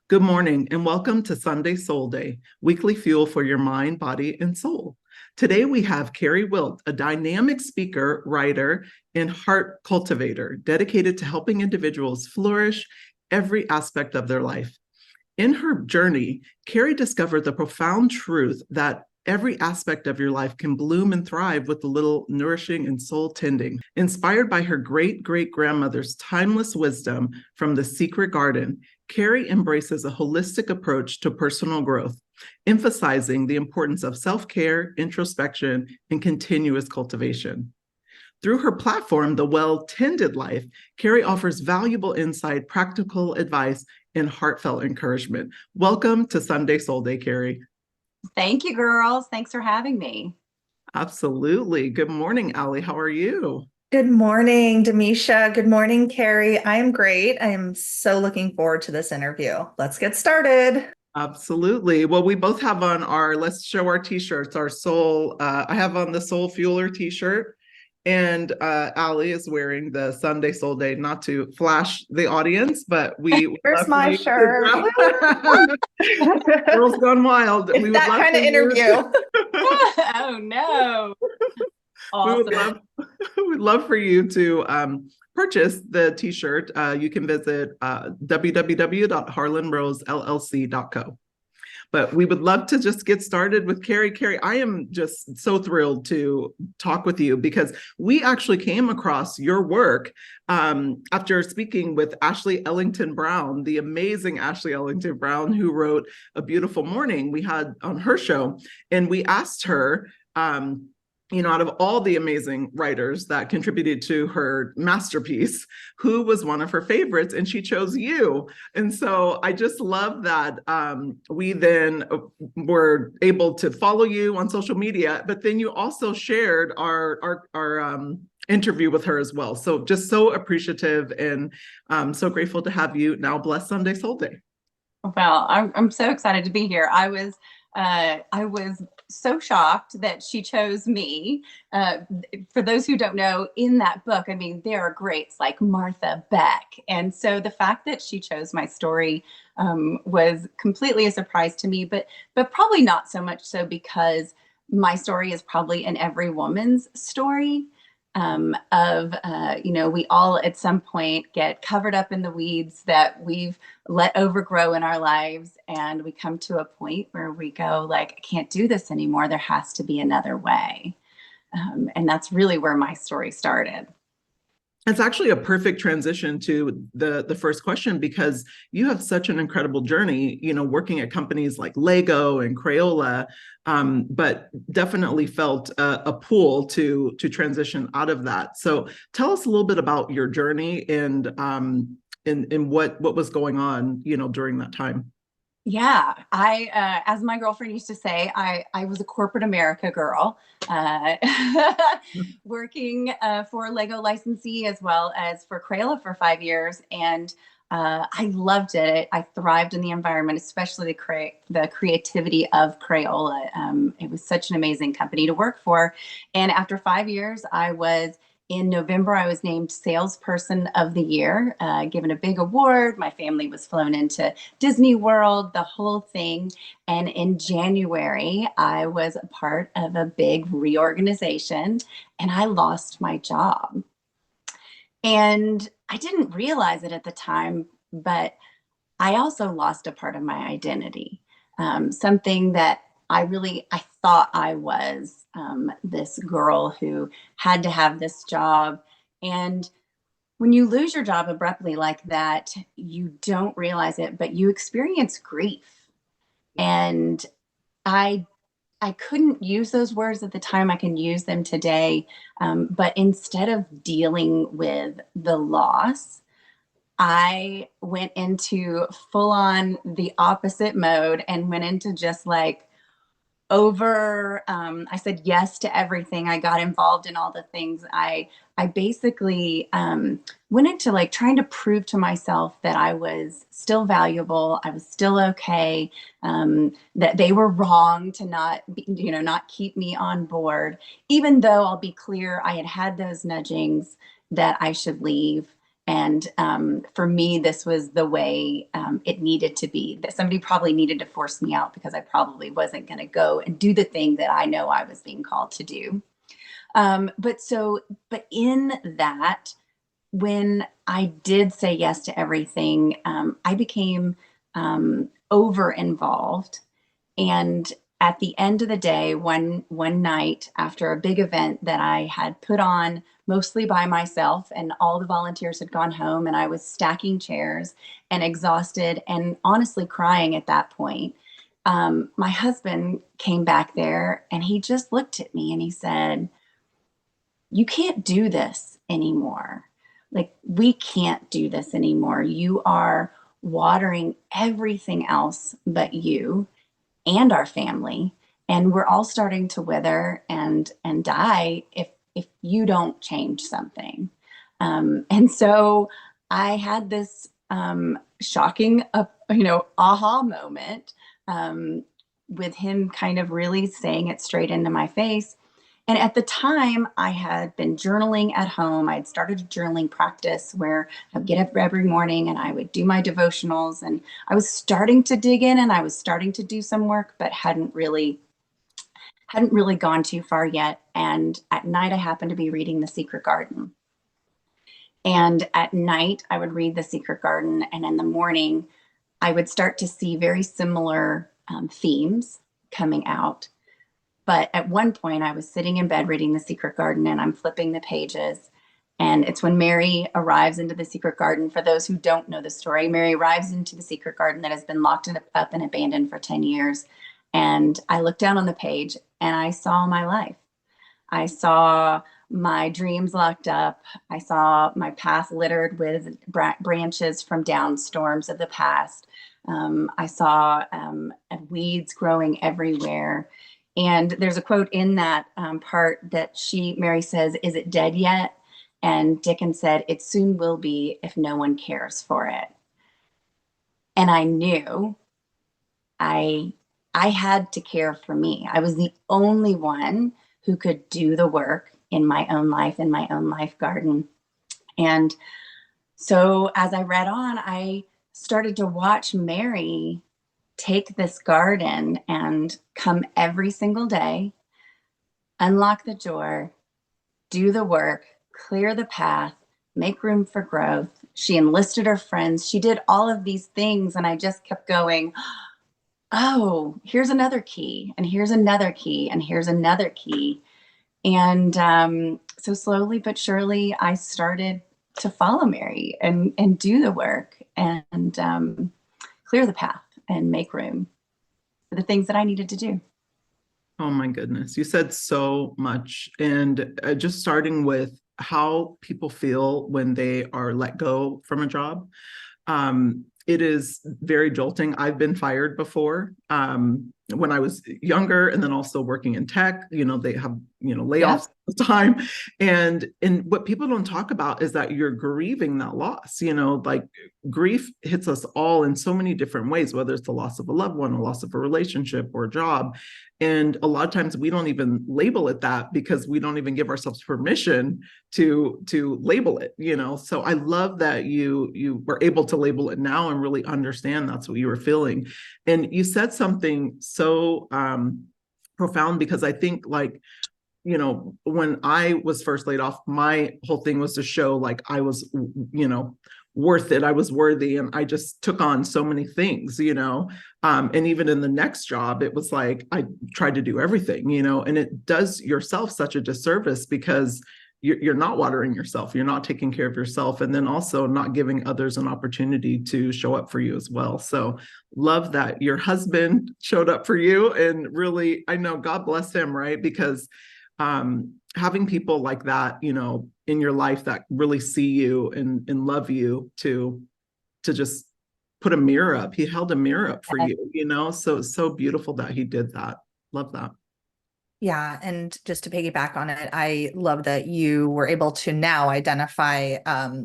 Good morning and welcome to Sunday Soul Day, weekly fuel for your mind, body, and soul. Today we have Keri Wilt, a dynamic speaker, writer, and heart cultivator dedicated to helping individuals flourish every aspect of their life. In her journey, Keri discovered the profound truth that every aspect of your life can bloom and thrive with a little nourishing and soul tending. Inspired by her great-great-grandmother's timeless wisdom from the secret garden, Keri embraces a holistic approach to personal growth, emphasizing the importance of self-care, introspection, and continuous cultivation. Through her platform, The Well-Tended Life, Keri offers valuable insight, practical advice, and heartfelt encouragement. Welcome to Sunday Soul Day, Keri. Thank you, girls. Thanks for having me. Absolutely. Good morning, Allie. How are you? Good morning, Demisha. Good morning, Keri. I am great. I am so looking forward to this interview. Let's get started. Absolutely. Well, we both have on let's show our t-shirts, our soul. I have on the Soul Fueler t-shirt, and Allie is wearing the Sunday Soul Day, not to flash the audience, but we would Here's love for my you shirt. Girls Gone Wild. It's We would that love kind for of you interview. Oh no. we would Awesome. we'd love for you to purchase the t-shirt. You can visit www.harlanrosellc.co. But we would love to just get started with Keri. Keri, I am just so thrilled to talk with you because we actually came across your work after speaking with Ashley Ellington Brown, the amazing Ashley Ellington Brown, who wrote A Beautiful Morning. We had on her show, and we asked her, out of all the amazing writers that contributed to her masterpiece, who was one of her favorites, and she chose you. And so I just love that we then were able to follow you on social media, but then you also shared our interview with her as well. So just so appreciative and so grateful to have you. Now, bless Sunday Soul Day. Well, I'm so excited to be here. I was so shocked that she chose me. For those who don't know, in that book, I mean, there are greats like Martha Beck. And so the fact that she chose my story was completely a surprise to me, but probably not so much so because my story is probably in every woman's story. We all at some point get covered up in the weeds that we've let overgrow in our lives. And we come to a point where we go like, I can't do this anymore. There has to be another way. And that's really where my story started. It's actually a perfect transition to the first question, because you have such an incredible journey, working at companies like Lego and Crayola, but definitely felt a pull to transition out of that. So tell us a little bit about your journey and what was going on, during that time. Yeah, as my girlfriend used to say, I was a corporate America girl, working for a Lego licensee as well as for Crayola for 5 years, and I loved it. I thrived in the environment, especially the creativity of Crayola. It was such an amazing company to work for, and after 5 years, in November, I was named Salesperson of the Year, given a big award. My family was flown into Disney World, the whole thing. And in January, I was a part of a big reorganization and I lost my job. And I didn't realize it at the time, but I also lost a part of my identity, something that I thought I was this girl who had to have this job. And when you lose your job abruptly like that, you don't realize it, but you experience grief. And I I couldn't use those words at the time. I can use them today. But instead of dealing with the loss, I went into full on the opposite mode and went into just like I said yes to everything. I got involved in all the things. I basically went into like trying to prove to myself that I was still valuable, I was still okay, that they were wrong to not keep me on board, even though I'll be clear, I had had those nudgings that I should leave. And for me, this was the way it needed to be, that somebody probably needed to force me out because I probably wasn't going to go and do the thing that I know I was being called to do. But in that, when I did say yes to everything, I became over involved. And at the end of the day, one night after a big event that I had put on mostly by myself, and all the volunteers had gone home, and I was stacking chairs and exhausted and honestly crying at that point, my husband came back there and he just looked at me and he said, "You can't do this anymore. Like, we can't do this anymore. You are watering everything else but you and our family, and we're all starting to wither and die if you don't change something." And so I had this shocking aha moment, with him kind of really saying it straight into my face. And at the time, I had been journaling at home. I had started a journaling practice where I'd get up every morning and I would do my devotionals. And I was starting to dig in and I was starting to do some work, but hadn't really gone too far yet. And at night, I happened to be reading The Secret Garden. And at night, I would read The Secret Garden. And in the morning, I would start to see very similar themes coming out. But at one point, I was sitting in bed reading The Secret Garden, and I'm flipping the pages. And it's when Mary arrives into the secret garden. For those who don't know the story, Mary arrives into the secret garden that has been locked up and abandoned for 10 years. And I looked down on the page and I saw my life. I saw my dreams locked up. I saw my path littered with branches from down storms of the past. I saw weeds growing everywhere. And there's a quote in that part that Mary says, "Is it dead yet?" And Dickens said, "It soon will be if no one cares for it." And I knew I had to care for me. I was the only one who could do the work in my own life, in my own life garden. And so as I read on, I started to watch Mary take this garden and come every single day, unlock the door, do the work, clear the path, make room for growth. She enlisted her friends. She did all of these things. And I just kept going, oh, here's another key, and here's another key, and here's another key. And so slowly but surely, I started to follow Mary and do the work and clear the path and make room for the things that I needed to do. Oh my goodness. You said so much. And just starting with how people feel when they are let go from a job. It is very jolting. I've been fired before when I was younger, and then also working in tech. They have layoffs all the time, and what people don't talk about is that you're grieving that loss. Like, grief hits us all in so many different ways, whether it's the loss of a loved one, a loss of a relationship, or a job. And a lot of times we don't even label it that because we don't even give ourselves permission to label it. So I love that you were able to label it now and really understand that's what you were feeling. And you said something so profound, because I think, like, when I was first laid off, my whole thing was to show like I was, worth it. I was worthy. And I just took on so many things, and even in the next job, it was like, I tried to do everything, and it does yourself such a disservice, because you're not watering yourself. You're not taking care of yourself. And then also not giving others an opportunity to show up for you as well. So love that your husband showed up for you, and really, I know, God bless him, right? Because having people like that, in your life that really see you and love you, to just put a mirror up. He held a mirror up for you, so beautiful that he did that. Love that. Yeah. And just to piggyback on it, I love that you were able to now identify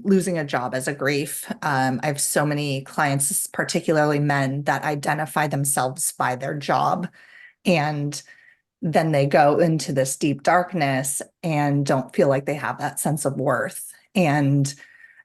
losing a job as a grief. I have so many clients, particularly men, that identify themselves by their job, and then they go into this deep darkness and don't feel like they have that sense of worth. And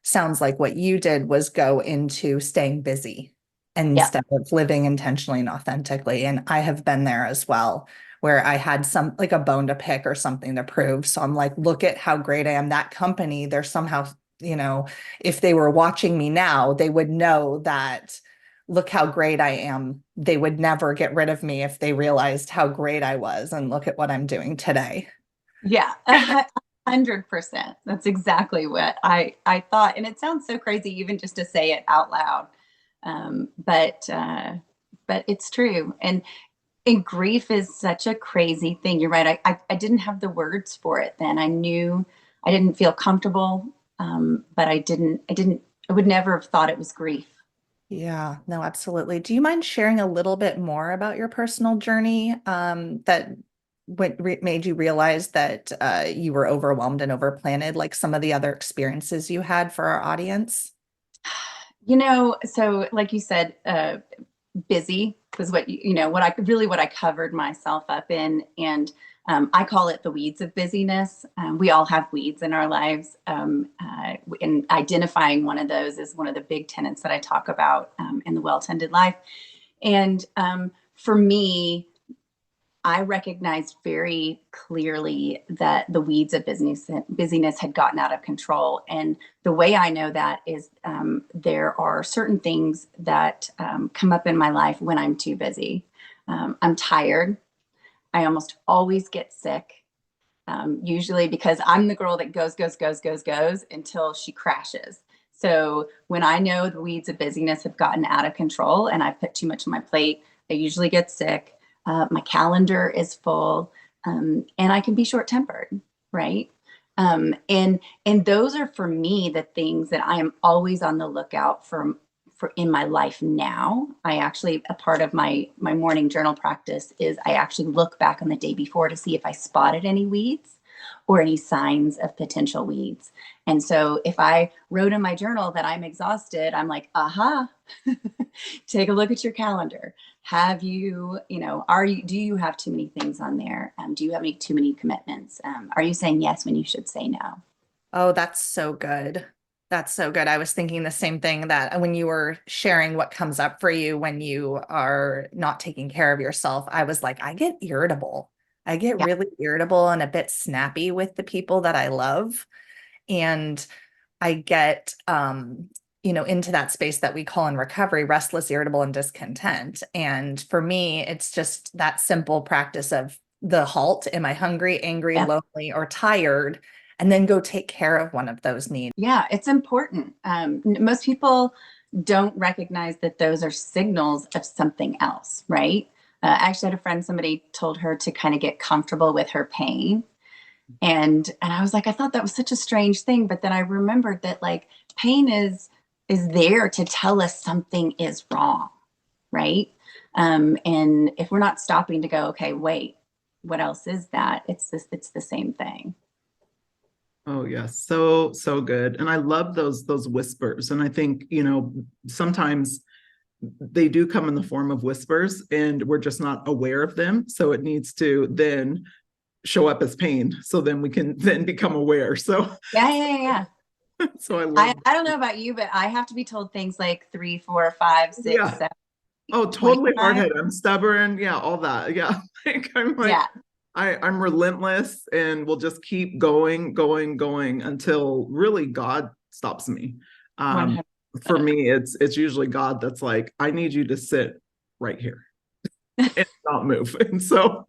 sounds like what you did was go into staying busy Yeah. instead of living intentionally and authentically. And I have been there as well, where I had some like a bone to pick or something to prove. So I'm like, look at how great I am. That company, they're somehow, if they were watching me now, they would know that look how great I am. They would never get rid of me if they realized how great I was. And look at what I'm doing today. Yeah, 100%. That's exactly what I thought, and it sounds so crazy even just to say it out loud. But it's true, and grief is such a crazy thing. You're right. I didn't have the words for it then. I knew I didn't feel comfortable, but I would never have thought it was grief. Yeah, no, absolutely. Do you mind sharing a little bit more about your personal journey that made you realize that you were overwhelmed and overplanted, like some of the other experiences you had for our audience? So like you said, busy was what I covered myself up in. And I call it the weeds of busyness. We all have weeds in our lives. And identifying one of those is one of the big tenets that I talk about in the well-tended life. And for me, I recognized very clearly that the weeds of busyness had gotten out of control. And the way I know that is there are certain things that come up in my life when I'm too busy. I'm tired. I almost always get sick, usually because I'm the girl that goes until she crashes. So when I know the weeds of busyness have gotten out of control and I've put too much on my plate, I usually get sick. My calendar is full, and I can be short-tempered, right? And those are for me the things that I am always on the lookout for in my life now. I actually, a part of my morning journal practice is I actually look back on the day before to see if I spotted any weeds or any signs of potential weeds. And so if I wrote in my journal that I'm exhausted, I'm like, aha, take a look at your calendar. Have you, do you have too many things on there? Do you have too many commitments? Are you saying yes when you should say no? Oh, that's so good. That's so good. I was thinking the same thing that when you were sharing what comes up for you when you are not taking care of yourself, I was like, I get irritable. I get Yeah. really irritable and a bit snappy with the people that I love. And I get, into that space that we call in recovery, restless, irritable, and discontent. And for me, it's just that simple practice of the halt. Am I hungry, angry, Yeah. lonely, or tired? And then go take care of one of those needs. Yeah, it's important. Most people don't recognize that those are signals of something else, right? I actually had a friend, somebody told her to kind of get comfortable with her pain. And I was like, I thought that was such a strange thing. But then I remembered that like pain is there to tell us something is wrong, right? And if we're not stopping to go, okay, wait, what else is that? It's the same thing. Oh yes, so good. And I love those whispers. And I think, sometimes they do come in the form of whispers and we're just not aware of them. So it needs to then show up as pain. So then we can then become aware. So Yeah. so I I, love I don't know about you, but I have to be told things like 3, 4, 5, 6, yeah. 7, Oh, 20 totally hard times. headed. I'm stubborn. Yeah, all that. Yeah. I'm like, Yeah, I'm relentless and will just keep going until really God stops me. Um, 100. for me, it's usually God that's like, I need you to sit right here and not move. And so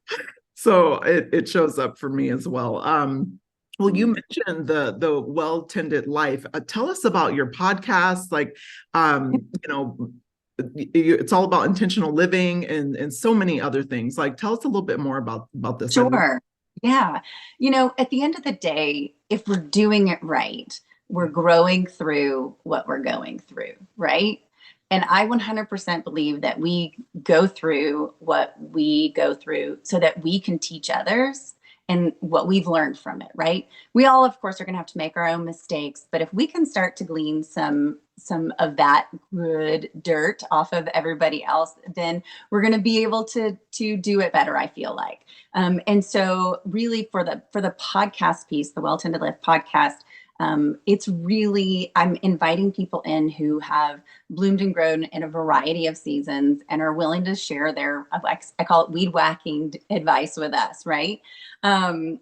it shows up for me as well. Well, you mentioned the well-tended life. Tell us about your podcast. Like, it's all about intentional living and so many other things. Like, tell us a little bit more about this. Sure. Yeah. At the end of the day, if we're doing it right, we're growing through what we're going through, right? And I 100% believe that we go through what we go through so that we can teach others and what we've learned from it, right? We all, of course, are going to have to make our own mistakes, but if we can start to glean some of that good dirt off of everybody else, then we're going to be able to do it better, I feel like. And so really for the podcast piece, the Well Tend to Live podcast, It's really, I'm inviting people in who have bloomed and grown in a variety of seasons and are willing to share their, I call it weed whacking advice with us, right? And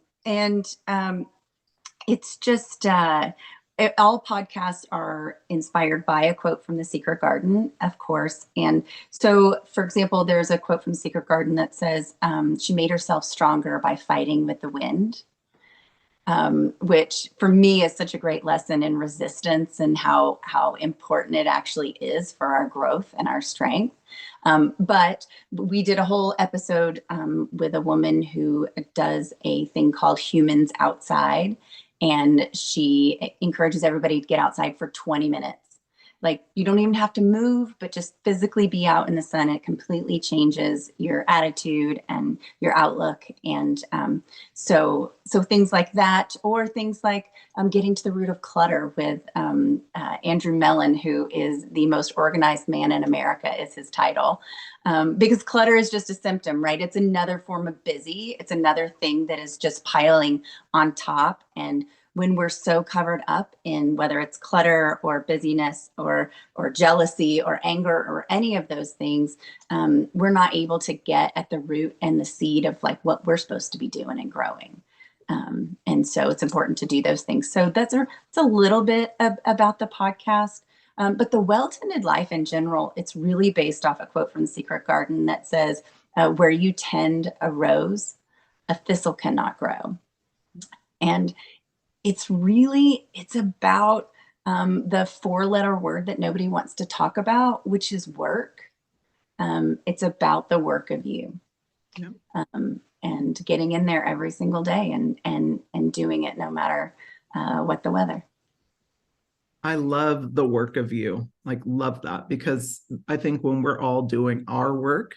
it's just, all podcasts are inspired by a quote from The Secret Garden, of course. And so, for example, there's a quote from The Secret Garden that says, she made herself stronger by fighting with the wind. Which for me is such a great lesson in resistance and how important it actually is for our growth and our strength. But we did a whole episode with a woman who does a thing called Humans Outside, and she encourages everybody to get outside for 20 minutes. Like, you don't even have to move, but just physically be out in the sun. It completely changes your attitude and your outlook. And so things like that, or things like getting to the root of clutter with Andrew Mellon, who is the most organized man in America, is his title. Because clutter is just a symptom, right? It's another form of busy. It's another thing that is just piling on top. And when we're so covered up in whether it's clutter or busyness or jealousy or anger or any of those things, we're not able to get at the root and the seed of like what we're supposed to be doing and growing. And so it's important to do those things. So it's a little bit about the podcast. But the well-tended life in general, it's really based off a quote from The Secret Garden that says, where you tend a rose, a thistle cannot grow. And it's about the 4-letter word that nobody wants to talk about, which is work. It's about the work of you. Yeah. And getting in there every single day and doing it no matter what the weather. I love the work of you, like love that, because I think when we're all doing our work,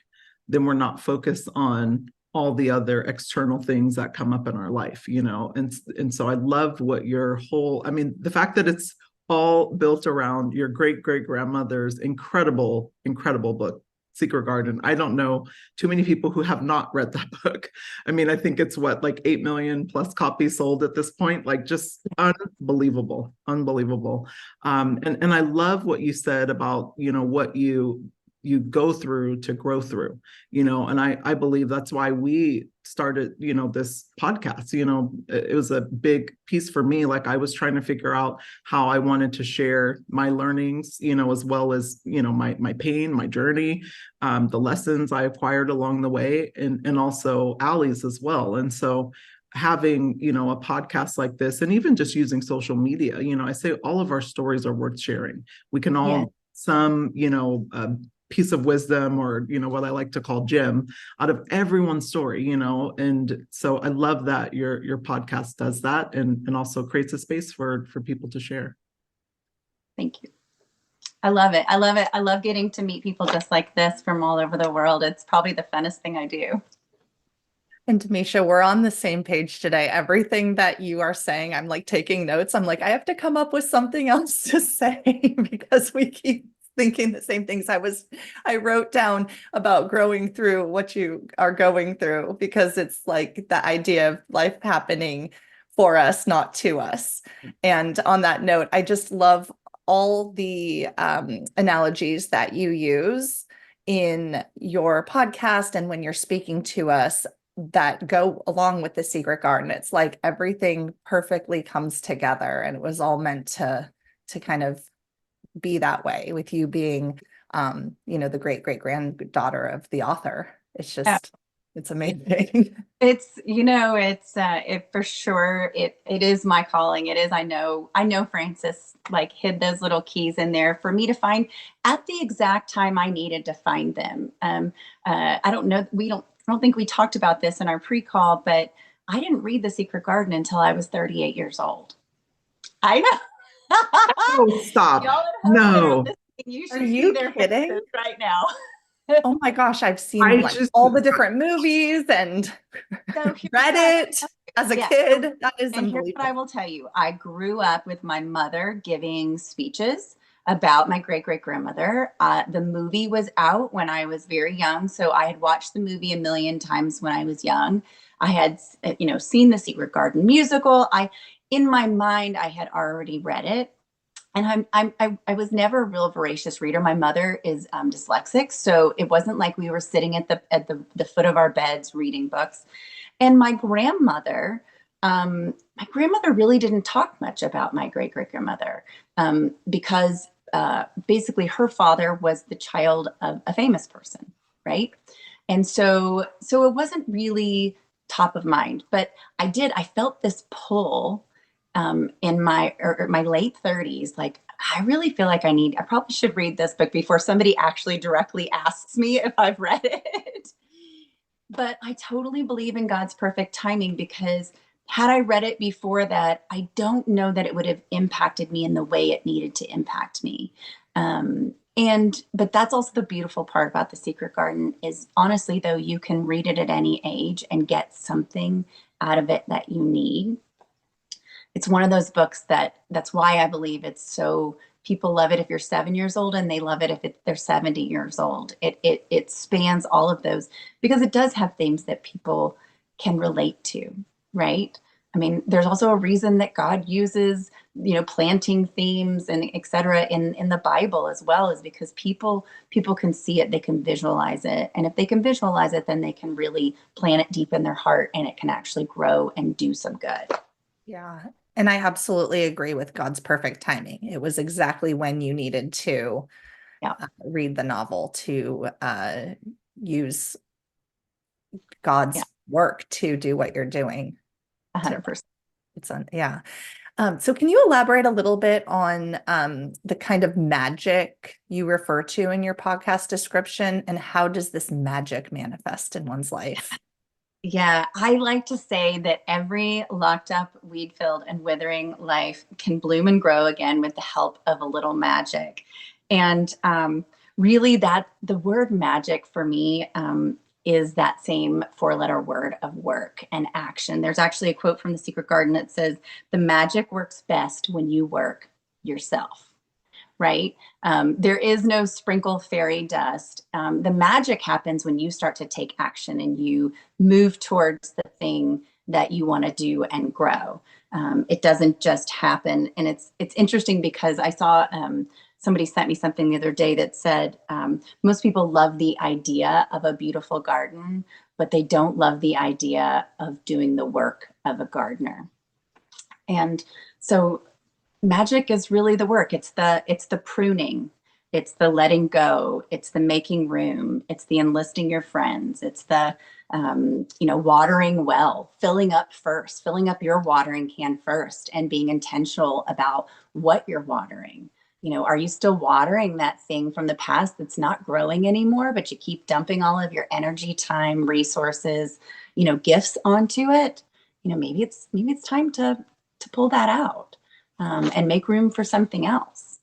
then we're not focused on all the other external things that come up in our life, and so I love what the fact that it's all built around your great grandmother's incredible book, Secret Garden. I don't know too many people who have not read that book. I mean, I think it's like 8 million plus copies sold at this point, like just unbelievable. And I love what you said about, what you go through to grow through, and I believe that's why we started, this podcast. It was a big piece for me. Like, I was trying to figure out how I wanted to share my learnings, as well as, my pain, my journey, the lessons I acquired along the way, and also Allie's as well. And so having, a podcast like this, and even just using social media, I say all of our stories are worth sharing. We can all, some, piece of wisdom, or what I like to call gem, out of everyone's story, and so I love that your podcast does that, and also creates a space for people to share. Thank you. I love it. I love getting to meet people just like this from all over the world. It's probably the funnest thing I do. And Demisha, we're on the same page today. Everything that you are saying, I'm like taking notes. I'm like, I have to come up with something else to say because we keep thinking the same things. I wrote down about growing through what you are going through, because it's like the idea of life happening for us, not to us. And on that note, I just love all the analogies that you use in your podcast and when you're speaking to us that go along with The Secret Garden. It's like everything perfectly comes together, and it was all meant to kind of be that way, with you being the great granddaughter of the author. It's just it's amazing. It's it for sure, it is my calling. It is. I know Frances like hid those little keys in there for me to find at the exact time I needed to find them. I don't know, I don't think we talked about this in our pre-call, but I didn't read The Secret Garden until I was 38 years old. I know. Oh, stop. No. You Are should you see their kidding? faces right now. Oh my gosh, I've seen all the different movies and read it as a kid. That is and unbelievable. here's what I will tell you. I grew up with my mother giving speeches about my great-grandmother. The movie was out when I was very young, so I had watched the movie a million times when I was young. I had, seen the Secret Garden musical. In my mind, I had already read it. And I was never a real voracious reader. My mother is dyslexic, so it wasn't like we were sitting at the foot of our beds reading books. And my grandmother really didn't talk much about my great great grandmother because basically her father was the child of a famous person, right? And so it wasn't really top of mind. But I felt this pull in my late 30s, like I really feel like I probably should read this book before somebody actually directly asks me if I've read it. But I totally believe in God's perfect timing, because had I read it before that, I don't know that it would have impacted me in the way it needed to impact me. But that's also the beautiful part about The Secret Garden is, honestly, though, you can read it at any age and get something out of it that you need. It's one of those books that's why I believe it's so, people love it if you're 7 years old, and they love it if they're 70 years old. It spans all of those, because it does have themes that people can relate to, right? I mean, there's also a reason that God uses, planting themes and et cetera in the Bible as well, is because people can see it, they can visualize it. And if they can visualize it, then they can really plant it deep in their heart, and it can actually grow and do some good. Yeah. And I absolutely agree with God's perfect timing. It was exactly when you needed to read the novel to use God's Yeah. work to do what you're doing. 100%. Yeah. So can you elaborate a little bit on the kind of magic you refer to in your podcast description, and how does this magic manifest in one's life? Yeah, I like to say that every locked up, weed filled, and withering life can bloom and grow again with the help of a little magic. And really, that the word magic for me is that same 4-letter word of work and action. There's actually a quote from The Secret Garden that says, "The magic works best when you work yourself." Right? There is no sprinkle fairy dust. The magic happens when you start to take action and you move towards the thing that you want to do and grow. It doesn't just happen. And it's interesting because I saw somebody sent me something the other day that said most people love the idea of a beautiful garden, but they don't love the idea of doing the work of a gardener. And so magic is really the work. It's the pruning, it's the letting go, it's the making room, it's the enlisting your friends, it's the watering well, filling up your watering can first, and being intentional about what you're watering. Are you still watering that thing from the past that's not growing anymore, but you keep dumping all of your energy, time, resources, gifts onto it? Maybe it's time to pull that out and make room for something else.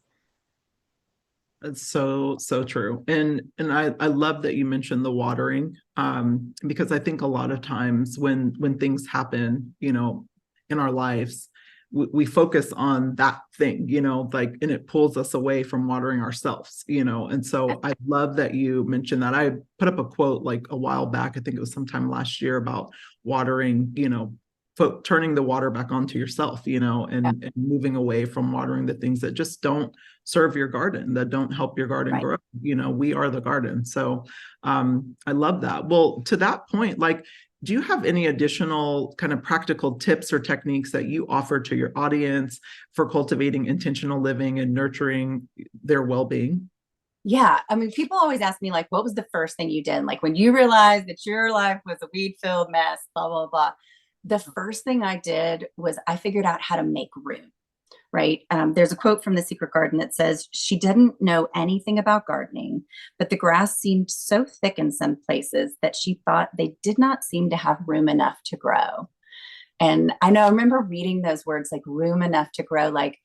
It's so true. And I love that you mentioned the watering, because I think a lot of times when things happen, in our lives, we focus on that thing, and it pulls us away from watering ourselves, and so I love that you mentioned that. I put up a quote like a while back, I think it was sometime last year, about watering, turning the water back onto yourself, and moving away from watering the things that just don't serve your garden, that don't help your garden grow. We are the garden. So I love that. Well, to that point, like, do you have any additional kind of practical tips or techniques that you offer to your audience for cultivating intentional living and nurturing their well-being? Yeah. I mean, people always ask me, like, what was the first thing you did? Like, when you realized that your life was a weed-filled mess, blah, blah, blah. The first thing I did was I figured out how to make room. Right. There's a quote from The Secret Garden that says, "She didn't know anything about gardening, but the grass seemed so thick in some places that she thought they did not seem to have room enough to grow." And I remember reading those words, like room enough to grow. Like,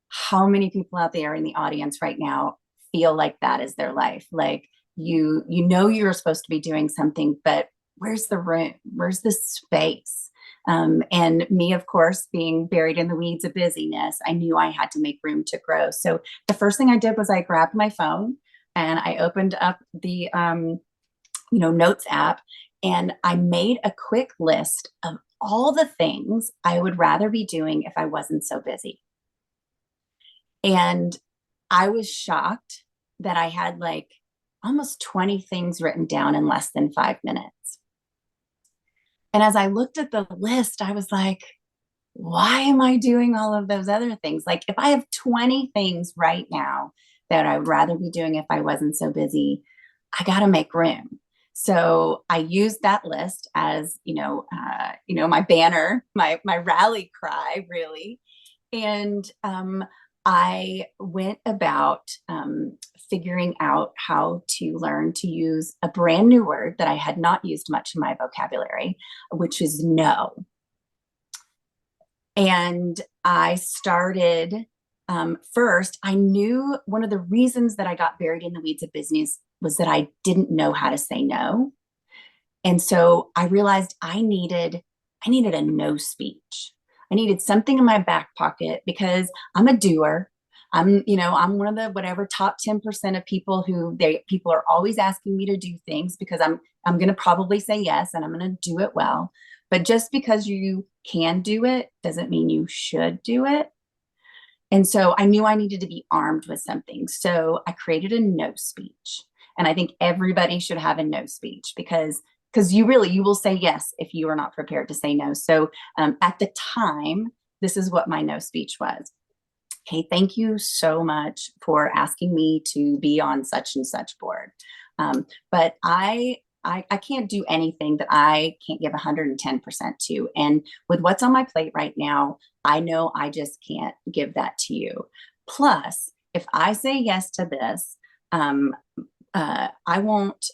how many people out there in the audience right now feel like that is their life? Like, you're supposed to be doing something, but where's the room? Where's the space? And me, of course, being buried in the weeds of busyness, I knew I had to make room to grow. So the first thing I did was I grabbed my phone and I opened up the notes app, And I made a quick list of all the things I would rather be doing if I wasn't so busy. And I was shocked that I had like almost 20 things written down in less than 5 minutes. And as I looked at the list, I was like, why am I doing all of those other things? Like, if I have 20 things right now that I would rather be doing if I wasn't so busy, I got to make room. So I used that list as, my banner, my rally cry, really. And I went about figuring out how to learn to use a brand new word that I had not used much in my vocabulary, which is no. And I started first, I knew one of the reasons that I got buried in the weeds of business was that I didn't know how to say no. And so I realized I needed a no speech. I needed something in my back pocket because I'm a doer. I'm one of the whatever top 10% of people people are always asking me to do things because I'm going to probably say yes and I'm going to do it well. But just because you can do it doesn't mean you should do it. And so I knew I needed to be armed with something. So I created a no speech. And I think everybody should have a no speech because you will say yes if you are not prepared to say no. So at the time, this is what my no speech was. Okay, thank you so much for asking me to be on such and such board. But I can't do anything that I can't give 110% to. And with what's on my plate right now, I know I just can't give that to you. Plus, if I say yes to this, I won't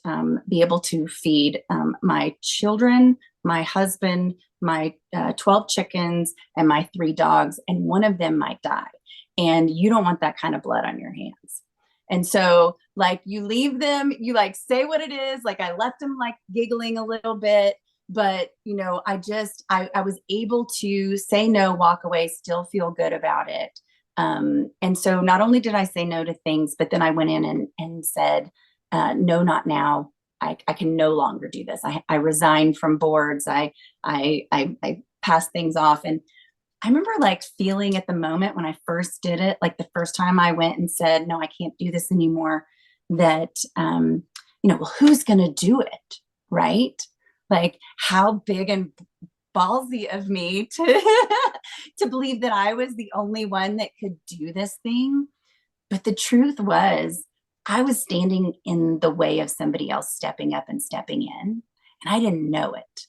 be able to feed my children, my husband, my 12 chickens, and my 3 dogs, and one of them might die. And you don't want that kind of blood on your hands. And so like you leave them, you like say what it is. Like I left them like giggling a little bit, but I was able to say no, walk away, still feel good about it. And so not only did I say no to things, but then I went in and said, no, not now. I can no longer do this. I resigned from boards. I passed things off. And I remember like feeling at the moment when I first did it, like the first time I went and said, no, I can't do this anymore, that, well, who's going to do it? Right? Like how big and ballsy of me to believe that I was the only one that could do this thing. But the truth was I was standing in the way of somebody else stepping up and stepping in, and I didn't know it.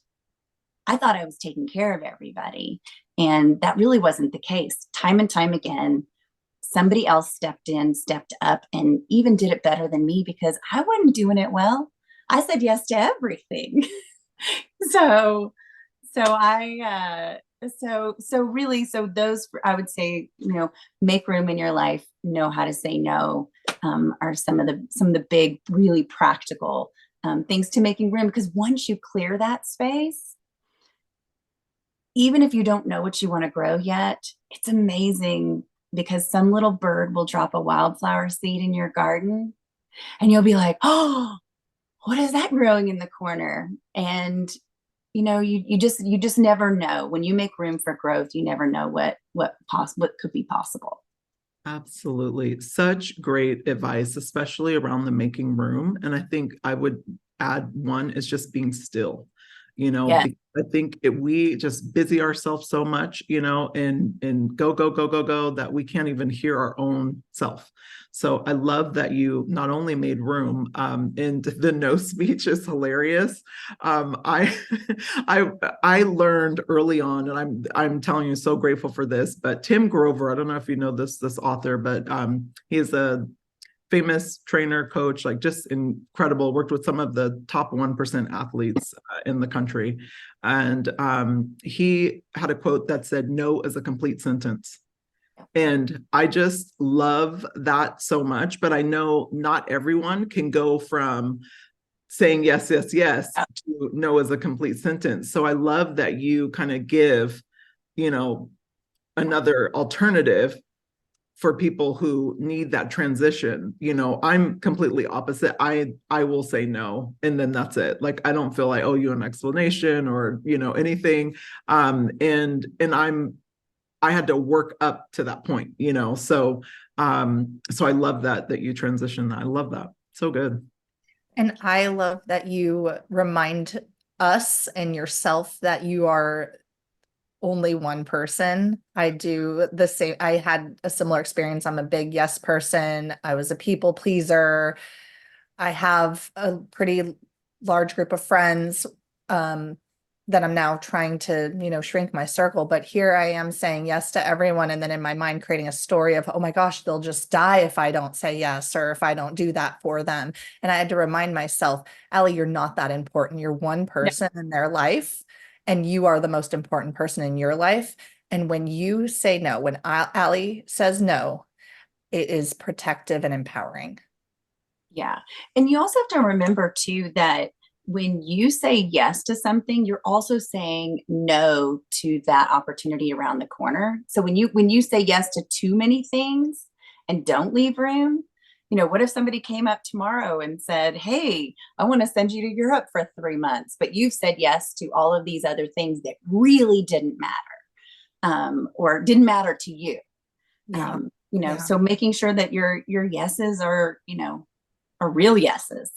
I thought I was taking care of everybody. And that really wasn't the case. Time and time again, somebody else stepped in, stepped up, and even did it better than me because I wasn't doing it well. I said yes to everything. So those, I would say, make room in your life, know how to say no, are some of the big, really practical things to making room. Because once you clear that space, even if you don't know what you want to grow yet, it's amazing because some little bird will drop a wildflower seed in your garden and you'll be like, oh, what is that growing in the corner? And you just never know. When you make room for growth, you never know what could be possible. Absolutely. Such great advice, especially around the making room. And I think I would add one is just being still. Yeah. I think we just busy ourselves so much, and go, that we can't even hear our own self. So I love that you not only made room, and the no speech is hilarious. I I learned early on, and I'm telling you, so grateful for this. But Tim Grover, I don't know if you know this author, but he is a famous trainer, coach, like just incredible, worked with some of the top 1% athletes in the country. And he had a quote that said, no is a complete sentence. And I just love that so much, but I know not everyone can go from saying yes, yes, yes to no is a complete sentence. So I love that you kind of give, another alternative for people who need that transition, I'm completely opposite. I will say no, and then that's it. Like, I don't feel I owe you an explanation or anything. And I had to work up to that point, so I love that you transition that. I love that. So good. And I love that you remind us and yourself that you are only one person. I do the same. I had a similar experience. I'm a big yes person. I was a people pleaser. I have a pretty large group of friends that I'm now trying to, shrink my circle. But here I am saying yes to everyone. And then in my mind, creating a story of, oh my gosh, they'll just die if I don't say yes, or if I don't do that for them. And I had to remind myself, Allie, you're not that important. You're one person in their life, and you are the most important person in your life. And when you say no, when Allie says no, it is protective and empowering. Yeah. And you also have to remember too that when you say yes to something, you're also saying no to that opportunity around the corner. So when you say yes to too many things and don't leave room, what if somebody came up tomorrow and said, "Hey, I want to send you to Europe for 3 months," but you've said yes to all of these other things that really didn't matter, or didn't matter to you. Yeah. So making sure that your yeses are real yeses.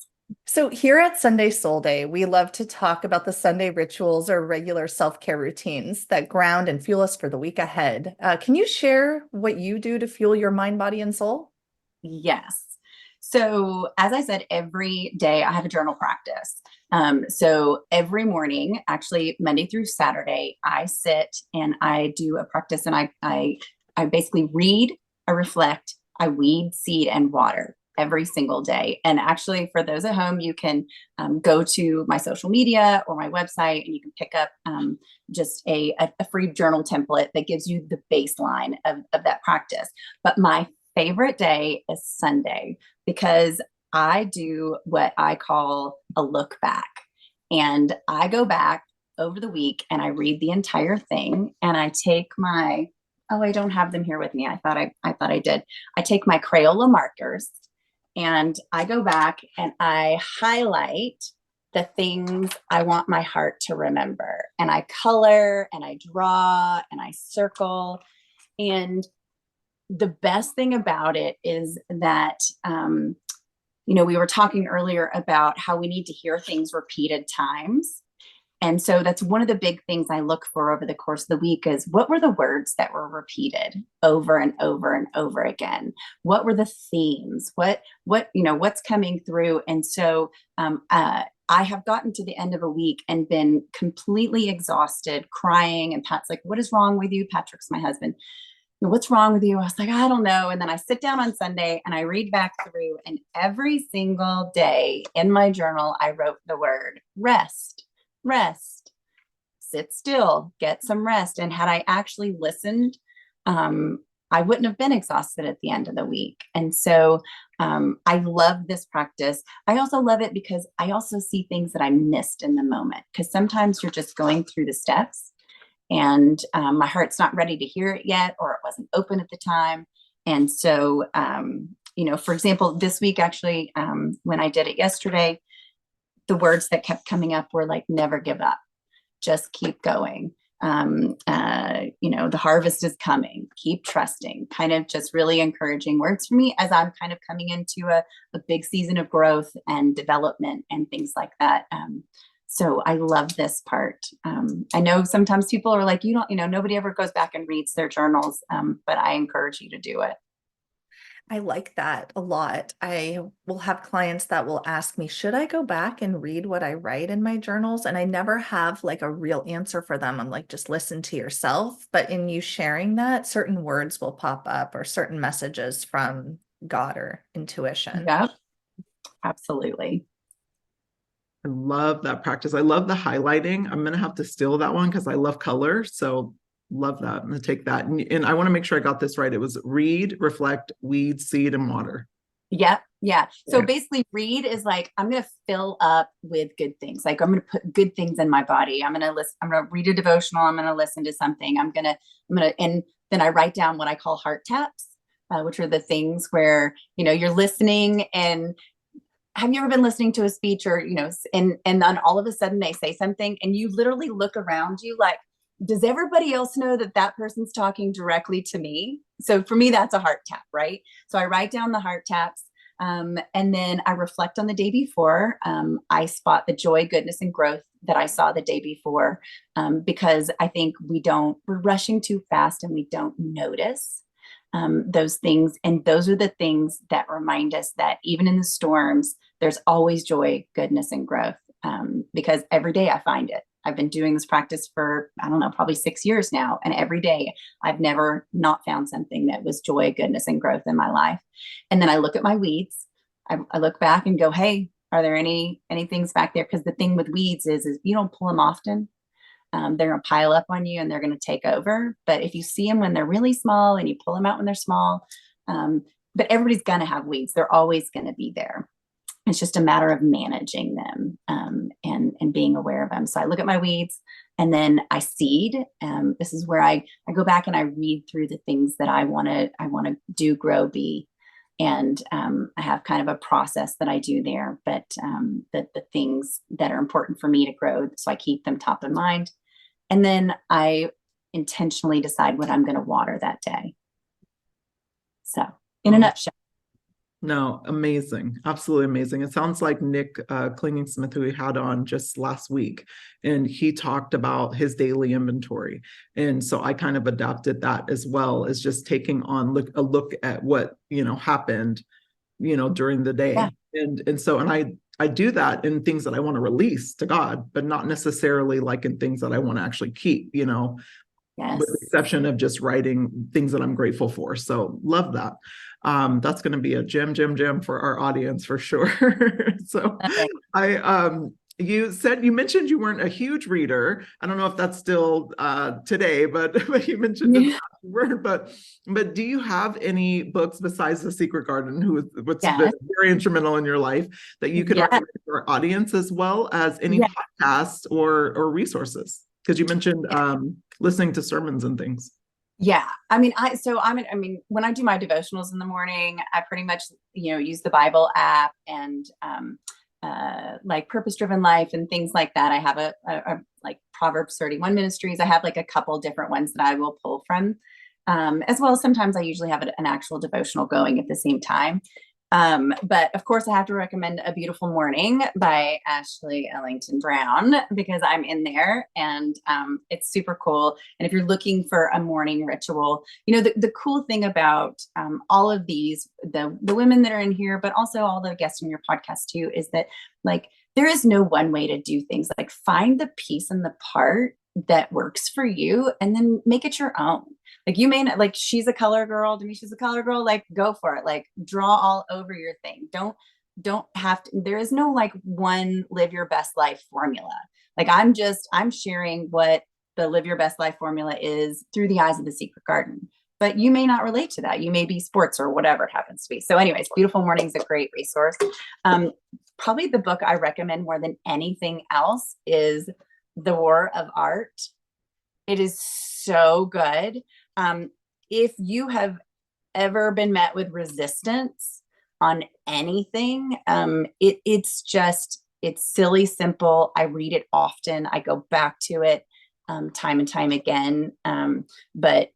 So here at Sunday Soul Day, we love to talk about the Sunday rituals or regular self-care routines that ground and fuel us for the week ahead. Can you share what you do to fuel your mind, body, and soul? Yes. So as I said, every day I have a journal practice. So every morning, actually Monday through Saturday, I sit and I do a practice, and I basically read, I reflect, I weed, seed, and water every single day. And actually, for those at home, you can go to my social media or my website, and you can pick up just a free journal template that gives you the baseline of that practice. But my favorite day is Sunday, because I do what I call a look back. And I go back over the week and I read the entire thing, and I take my, oh, I don't have them here with me. I thought I did. I take my Crayola markers and I go back and I highlight the things I want my heart to remember. And I color and I draw and I circle. And the best thing about it is that, we were talking earlier about how we need to hear things repeated times. And so that's one of the big things I look for over the course of the week is, what were the words that were repeated over and over and over again? What were the themes? What's coming through? And so I have gotten to the end of a week and been completely exhausted, crying. And Pat's like, "What is wrong with you?" Patrick's my husband. "What's wrong with you?" I was like, "I don't know." And then I sit down on Sunday and I read back through, and every single day in my journal, I wrote the word rest. Rest, sit still, get some rest. And had I actually listened, I wouldn't have been exhausted at the end of the week. And so I love this practice. I also love it because I also see things that I missed in the moment, because sometimes you're just going through the steps and my heart's not ready to hear it yet, or it wasn't open at the time. And so, for example, this week, actually, when I did it yesterday, the words that kept coming up were like, never give up, just keep going. The harvest is coming, keep trusting, kind of just really encouraging words for me as I'm kind of coming into a big season of growth and development and things like that. So I love this part. I know sometimes people are like, nobody ever goes back and reads their journals, but I encourage you to do it. I like that a lot. I will have clients that will ask me, should I go back and read what I write in my journals? And I never have like a real answer for them. I'm like, just listen to yourself. But in you sharing that, certain words will pop up, or certain messages from God or intuition. Yep, absolutely. I love that practice. I love the highlighting. I'm going to have to steal that one because I love color. So love that. I'm going to take that. And I want to make sure I got this right. It was read, reflect, weed, seed, and water. Yep. Yeah. So basically, read is like, I'm going to fill up with good things. Like, I'm going to put good things in my body. I'm going to listen. I'm going to read a devotional. I'm going to listen to something. And then I write down what I call heart taps. which are the things where, you're listening. And have you ever been listening to a speech or, and then all of a sudden they say something and you literally look around you like, does everybody else know that that person's talking directly to me? So for me, that's a heart tap, right? So I write down the heart taps. And then I reflect on the day before. I spot the joy, goodness, and growth that I saw the day before, because I think we're rushing too fast and we don't notice those things. And those are the things that remind us that even in the storms, there's always joy, goodness, and growth, because every day I find it. I've been doing this practice for, I don't know, probably 6 years now. And every day I've never not found something that was joy, goodness, and growth in my life. And then I look at my weeds. I look back and go, hey, are there any things back there? Because the thing with weeds is you don't pull them often. They're going to pile up on you and they're going to take over. But if you see them when they're really small and you pull them out when they're small, but everybody's going to have weeds. They're always going to be there. It's just a matter of managing them, and being aware of them. So I look at my weeds and then I seed. This is where I go back and I read through the things that I want to do, grow, be. And I have kind of a process that I do there, but the things that are important for me to grow, so I keep them top of mind. And then I intentionally decide what I'm going to water that day. So in a nutshell. No, amazing. Absolutely amazing. It sounds like Nick Klingingsmith, who we had on just last week, and he talked about his daily inventory. And so I kind of adopted that as well, as just taking on a look at what, happened, during the day. Yeah. And I do that in things that I want to release to God, but not necessarily like in things that I want to actually keep, Yes. with the exception of just writing things that I'm grateful for. So love that. That's going to be a gem for our audience for sure. So okay. You mentioned you weren't a huge reader. I don't know if that's still today, but you mentioned it word. But do you have any books besides The Secret Garden, what's been very instrumental in your life, that you could recommend to our audience, as well as any podcasts or resources? Because you mentioned listening to sermons and things. Yeah. I mean, when I do my devotionals in the morning, I pretty much, use the Bible app and, like Purpose Driven Life and things like that. I have a like Proverbs 31 Ministries. I have like a couple different ones that I will pull from, as well as sometimes I usually have an actual devotional going at the same time. But of course I have to recommend A Beautiful Morning by Ashley Ellington Brown, because I'm in there and it's super cool. And if you're looking for a morning ritual, the cool thing about all of these, the women that are in here, but also all the guests in your podcast too, is that like there is no one way to do things. Like find the piece and the part that works for you and then make it your own. Like you may not, like she's a color girl, Demisha's a color girl, like go for it. Like draw all over your thing. Don't have to, there is no like one live your best life formula. Like I'm sharing what the live your best life formula is through the eyes of The Secret Garden. But you may not relate to that. You may be sports or whatever it happens to be. So anyways, Beautiful Morning is a great resource. Probably the book I recommend more than anything else is The War of Art. It is so good. If you have ever been met with resistance on anything, it's silly, simple. I read it often. I go back to it time and time again. But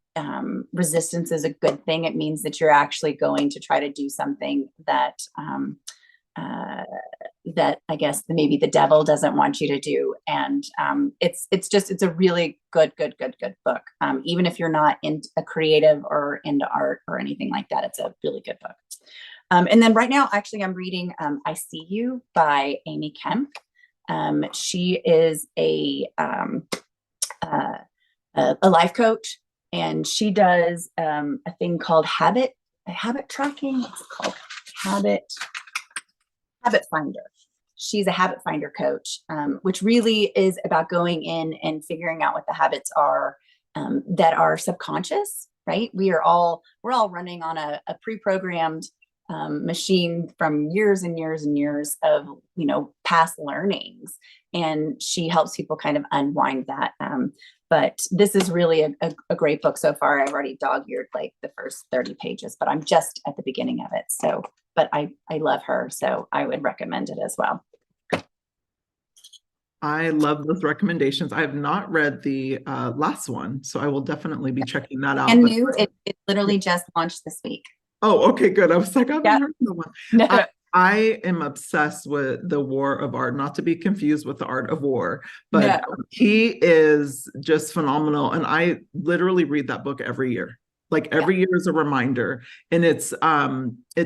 resistance is a good thing. It means that you're actually going to try to do something that that I guess maybe the devil doesn't want you to do. And it's a really good book. Even if you're not in a creative or into art or anything like that, it's a really good book. And then right now, actually, I'm reading I See You by Amy Kemp. She is a life coach, and she does a thing called habit tracking. What's it called? Habit Finder. She's a habit finder coach, which really is about going in and figuring out what the habits are that are subconscious, right? We're all running on a pre-programmed machine from years and years and years of, past learnings. And she helps people kind of unwind that. But this is really a great book so far. I've already dog-eared like the first 30 pages, but I'm just at the beginning of it. So, but I love her. So I would recommend it as well. I love those recommendations. I have not read the last one, so I will definitely be checking that out. And But new, it literally just launched this week. oh, okay, good. I was like, I haven't heard the one. No. I am obsessed with The War of Art, not to be confused with The Art of War, but No. he is just phenomenal. And I literally read that book every year. Like every year is a reminder. And it's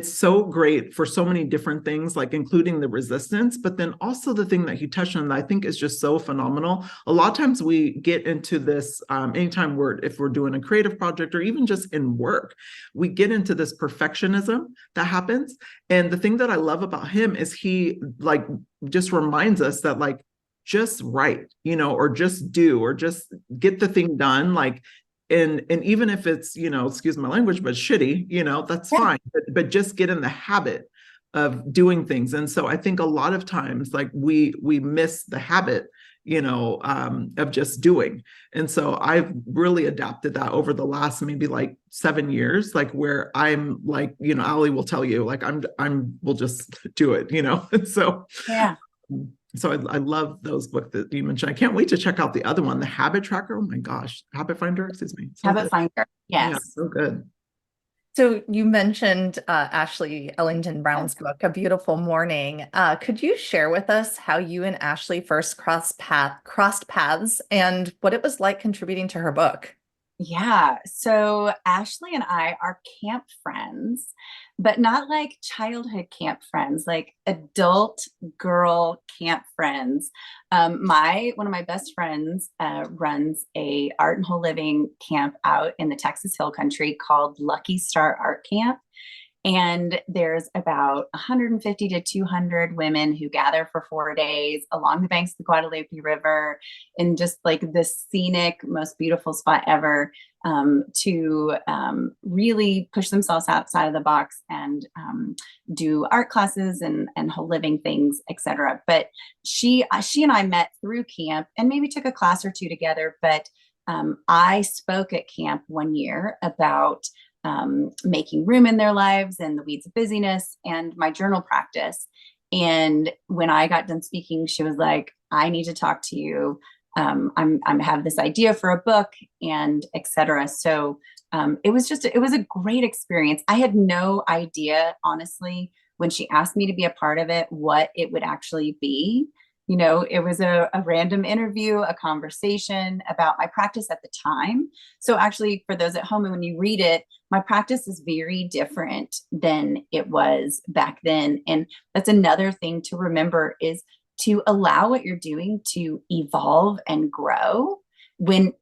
so great for so many different things, like including the resistance, but then also the thing that he touched on that I think is just so phenomenal. A lot of times we get into this, anytime if we're doing a creative project or even just in work, we get into this perfectionism that happens. And the thing that I love about him is he like just reminds us that like, just write, or just do, or just get the thing done. Like, and even if it's, excuse my language, but shitty, that's fine. But just get in the habit of doing things. And so I think a lot of times, like we miss the habit, of just doing. And so I've really adapted that over the last maybe like 7 years, like where I'm like, Ali will tell you, like we'll just do it, And so Yeah. So I love those books that you mentioned. I can't wait to check out the other one, the Habit Tracker. Oh my gosh, Habit Finder, excuse me. So Habit good. Finder. Yes. Yeah, so good. So you mentioned Ashley Ellington Brown's book, A Beautiful Morning. Could you share with us how you and Ashley first crossed paths and what it was like contributing to her book? Yeah. So Ashley and I are camp friends, but not like childhood camp friends, like adult girl camp friends. One of my best friends runs a art and whole living camp out in the Texas Hill Country called Lucky Star Art Camp. And there's about 150 to 200 women who gather for 4 days along the banks of the Guadalupe River in just like the scenic, most beautiful spot ever, to really push themselves outside of the box and do art classes and whole living things, etc. But she and I met through camp and maybe took a class or two together. But I spoke at camp one year about making room in their lives and the weeds of busyness and my journal practice. And when I got done speaking, she was like, I need to talk to you. I'm have this idea for a book and etc. So it was a great experience. I had no idea, honestly, when she asked me to be a part of it, what it would actually be. It was a random interview, a conversation about my practice at the time. So actually, for those at home, and when you read it, my practice is very different than it was back then. And that's another thing to remember is to allow what you're doing to evolve and grow. When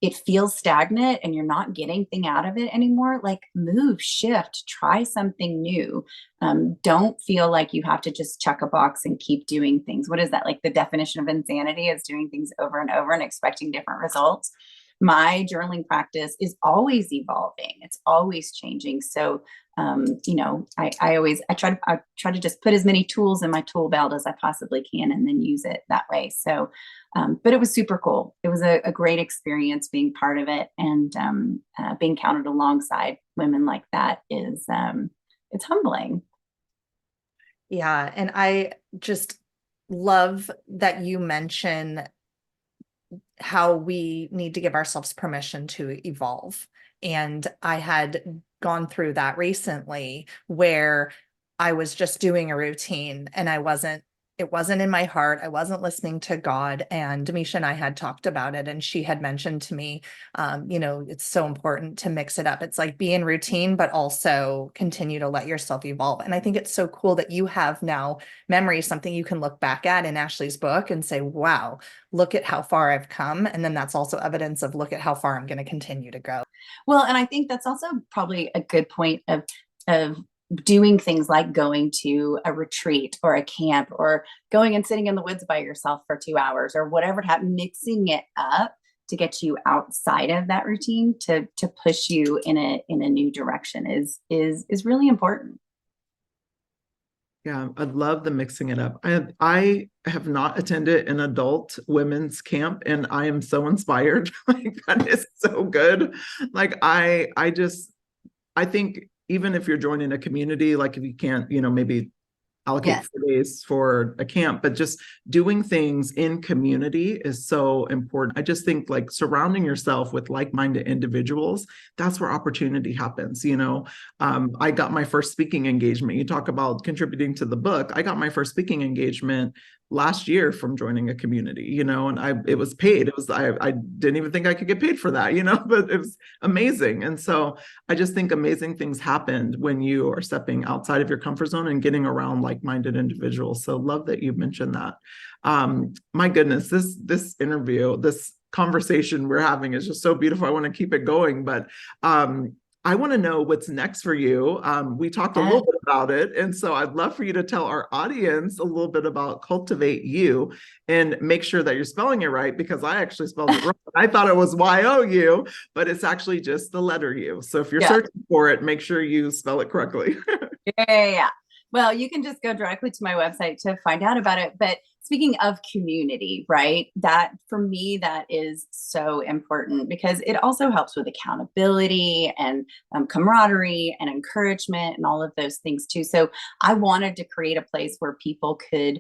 it feels stagnant and you're not getting anything out of it anymore, like move, shift, try something new. Don't feel like you have to just check a box and keep doing things. What is that? Like the definition of insanity is doing things over and over and expecting different results. My journaling practice is always evolving. It's always changing. So, I try to just put as many tools in my tool belt as I possibly can and then use it that way. So, but it was super cool. It was a great experience being part of it, and being counted alongside women like that is, it's humbling. Yeah. And I just love that you mention how we need to give ourselves permission to evolve. And I had gone through that recently where I was just doing a routine and it wasn't in my heart. I wasn't listening to God. And Demisha and I had talked about it, and she had mentioned to me, it's so important to mix it up. It's like be in routine, but also continue to let yourself evolve. And I think it's so cool that you have now memory, something you can look back at in Ashley's book and say, wow, look at how far I've come. And then that's also evidence of look at how far I'm going to continue to go. Well, and I think that's also probably a good point of doing things like going to a retreat or a camp or going and sitting in the woods by yourself for 2 hours or whatever it happens, mixing it up to get you outside of that routine to push you in a new direction is really important. Yeah, I love the mixing it up. I have not attended an adult women's camp, and I am so inspired. Like that is so good. Like I think even if you're joining a community, like if you can't, maybe allocate Yes. 4 days for a camp, but just doing things in community is so important. I just think like surrounding yourself with like-minded individuals, that's where opportunity happens. I got my first speaking engagement. You talk about contributing to the book. I got my first speaking engagement last year from joining a community, and it was paid. I didn't even think I could get paid for that, but it was amazing. And so I just think amazing things happened when you are stepping outside of your comfort zone and getting around like-minded individuals. So love that you mentioned that. My goodness, this interview, this conversation we're having is just so beautiful. I want to keep it going, but I want to know what's next for you. We talked a little bit about it, and so I'd love for you to tell our audience a little bit about Cultivate U, and make sure that you're spelling it right, because I actually spelled it wrong. I thought it was Y-O-U, but it's actually just the letter U. So if you're searching for it, make sure you spell it correctly. Yeah. Well, you can just go directly to my website to find out about it. But speaking of community, right? That for me, that is so important because it also helps with accountability and camaraderie and encouragement and all of those things too. So I wanted to create a place where people could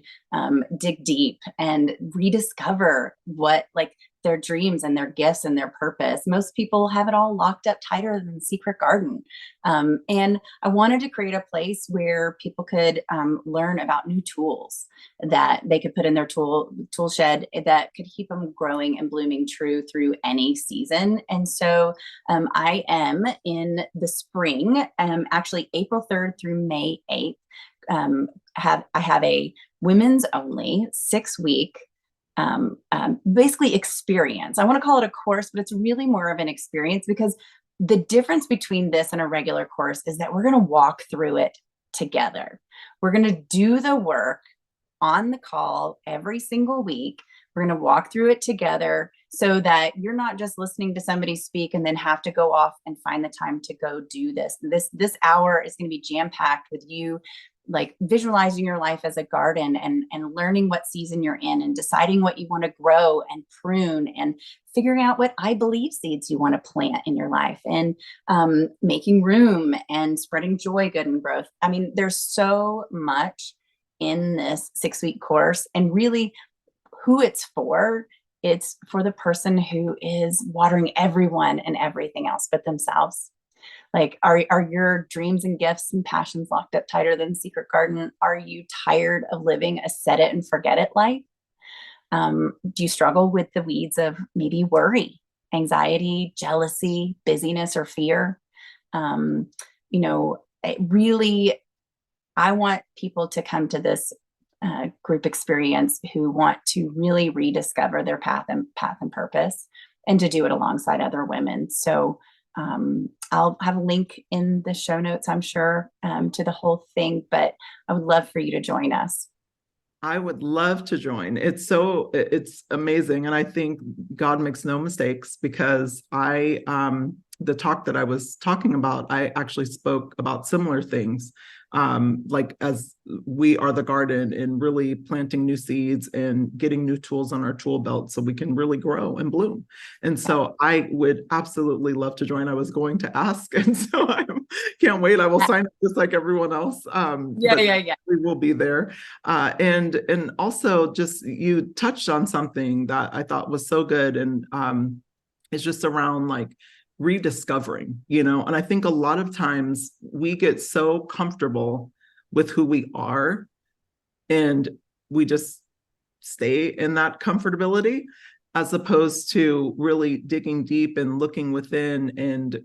dig deep and rediscover what like their dreams and their gifts and their purpose. Most people have it all locked up tighter than the secret garden. And I wanted to create a place where people could learn about new tools that they could put in their tool shed that could keep them growing and blooming true through any season. And so I am in the spring, actually April 3rd through May 8th, I have a women's only 6-week basically experience. I want to call it a course, but it's really more of an experience because the difference between this and a regular course is that we're going to walk through it together. We're going to do the work on the call every single week. We're going to walk through it together so that you're not just listening to somebody speak and then have to go off and find the time to go do this. This hour is going to be jam-packed with you like visualizing your life as a garden and learning what season you're in and deciding what you want to grow and prune and figuring out what I believe seeds you want to plant in your life and making room and spreading joy, good, and growth. I mean, there's so much in this 6-week course, and really who it's for the person who is watering everyone and everything else but themselves. Like, are your dreams and gifts and passions locked up tighter than secret garden? Are you tired of living a set it and forget it life? Do you struggle with the weeds of maybe worry, anxiety, jealousy, busyness, or fear? Really, I want people to come to this group experience who want to really rediscover their path and purpose, and to do it alongside other women. So I'll have a link in the show notes, I'm sure, to the whole thing, but I would love for you to join us. I would love to join. It's amazing. And I think God makes no mistakes, because the talk that I was talking about, I actually spoke about similar things. Like as we are the garden, and really planting new seeds and getting new tools on our tool belt so we can really grow and bloom. And so I would absolutely love to join. I was going to ask, and so I can't wait. I will sign up just like everyone else. Yeah. We will be there. And also, just you touched on something that I thought was so good, and it's just around like rediscovering, and I think a lot of times we get so comfortable with who we are, and we just stay in that comfortability, as opposed to really digging deep and looking within and,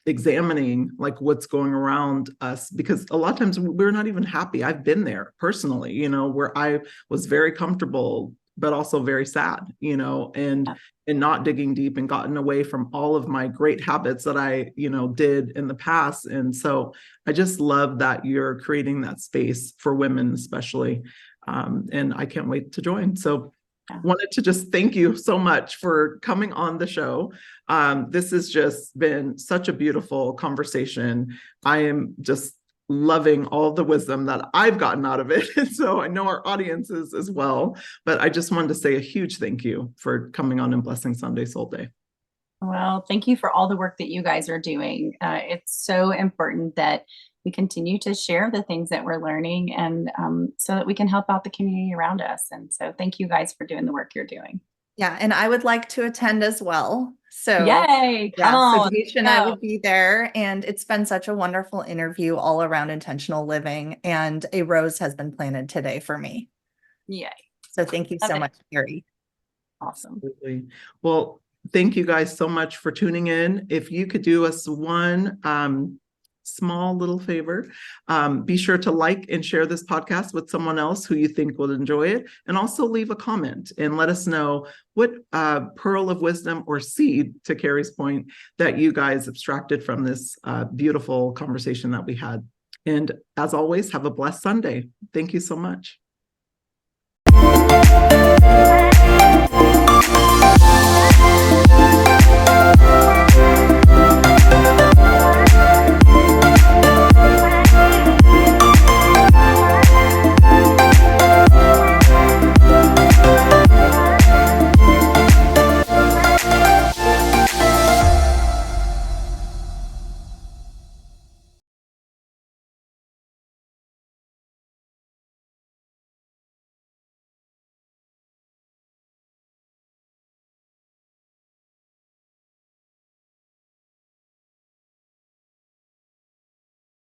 examining like what's going around us, because a lot of times we're not even happy. I've been there personally, where I was very comfortable, but also very sad, and not digging deep, and gotten away from all of my great habits that I, did in the past. And so I just love that you're creating that space for women, especially. And I can't wait to join. So wanted to just thank you so much for coming on the show. This has just been such a beautiful conversation. I am just loving all the wisdom that I've gotten out of it. And so I know our audiences as well, but I just wanted to say a huge thank you for coming on and blessing Sunday Soul Day. Well, thank you for all the work that you guys are doing. It's so important that we continue to share the things that we're learning, and so that we can help out the community around us. And so thank you guys for doing the work you're doing. Yeah, and I would like to attend as well. So Yay, come yeah, so on. Deisha and I would be there, and it's been such a wonderful interview all around intentional living, and a rose has been planted today for me. Yay. So thank you so much, Keri. Awesome. Absolutely. Well, thank you guys so much for tuning in. If you could do us one small little favor, be sure to like and share this podcast with someone else who you think will enjoy it, and also leave a comment and let us know what pearl of wisdom or seed, to Keri's point, that you guys abstracted from this beautiful conversation that we had. And as always, have a blessed Sunday. Thank you so much.